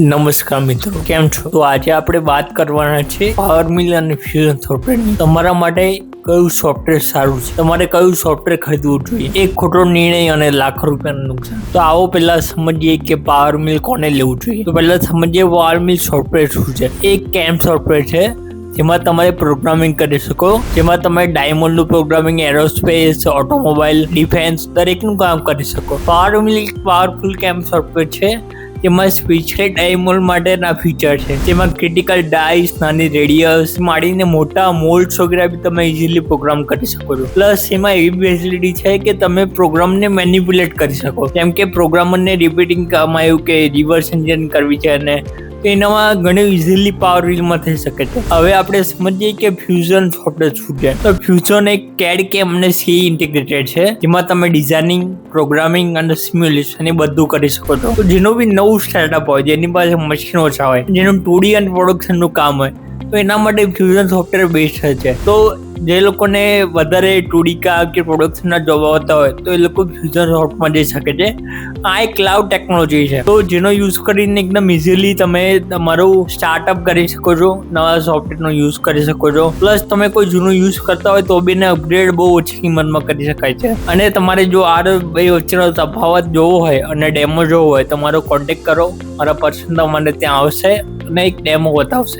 નમસ્કાર મિત્રો, કેમ છો? તો આજે આપણે વાત કરવાના છે પાવર મિલ અને ફ્યુઝન સોફ્ટવેરની. તમારા માટે કયું સોફ્ટવેર સારું છે, તમારે કયું સોફ્ટવેર ખરીદવું જોઈએ, એક ખોટો નિર્ણય અને લાખો રૂપિયાનું નુકસાન. તો આવો પહેલા સમજીએ કે પાવર મિલ કોને લેવું જોઈએ. તો પહેલા સમજીએ પાવર મિલ સોફ્ટવેર શું છે. એક કેમ સોફ્ટવેર છે જેમાં તમારે પ્રોગ્રામિંગ કરી શકો, જેમાં તમે ડાયમંડનું પ્રોગ્રામિંગ, એરોસ્પેસ, ઓટોમોબાઈલ, ડિફેન્સ દરેકનું કામ કરી શકો. પાવર મિલ એક પાવરફુલ કેમ સોફ્ટવેર છે જેમાં સ્પેશિયલ ડાયમોલ્ડ માટેના ફીચર છે, જેમાં ક્રિટિકલ ડાઇસ, નાની રેડિયસ માંડીને મોટા મોલ્ડ્સ વગેરે બી તમે ઇઝીલી પ્રોગ્રામ કરી શકો છો. પ્લસ એમાં એવી ફેસિલિટી છે કે તમે પ્રોગ્રામને મેનિપ્યુલેટ કરી શકો, જેમ કે પ્રોગ્રામરને રિપીટિંગ કામ આવ્યું કે રિવર્સ એન્જિન કરવી છે અને એનામાં ઘણી ઇઝીલી પાવર મિલમાં થઈ શકે છે. હવે આપણે સમજીએ કે ફ્યુઝન સોફ્ટવેર શું છે. તો ફ્યુઝન એક CAD CAM અને CE ઇન્ટિગ્રેટેડ છે, જેમાં તમે ડિઝાઇનિંગ, પ્રોગ્રામિંગ અને સિમ્યુલેશન એ બધું કરી શકો છો. તો જેનું બી નવું સ્ટાર્ટઅપ હોય, જેની પાસે મશીન ઓછા હોય, જેનું 2D અને પ્રોડક્શનનું કામ હોય, તો એના માટે ફ્યુઝન સોફ્ટવેર બેસ્ટ છે. તો જે લોકોને વધારે 2D કામ કે પ્રોડક્શનના જોબ આવતા હોય તો એ લોકો ફ્યુઝન સોફ્ટમાં જઈ શકે છે. આ એક ક્લાઉડ ટેકનોલોજી છે, તો જેનો યુઝ કરીને એકદમ ઇઝીલી તમે તમારું સ્ટાર્ટઅપ કરી શકો છો, નવા સોફ્ટવેરનો યુઝ કરી શકો છો. પ્લસ તમે કોઈ જૂનું યુઝ કરતા હોય તો બી અપગ્રેડ બહુ ઓછી કિંમતમાં કરી શકાય છે. અને તમારે જો આ બે વચ્ચેનો તફાવત જોવો હોય અને ડેમો જોવો હોય તો મારો કોન્ટેક્ટ કરો, મારા પર્સન તમારે ત્યાં આવશે અને એક ડેમો બતાવશે.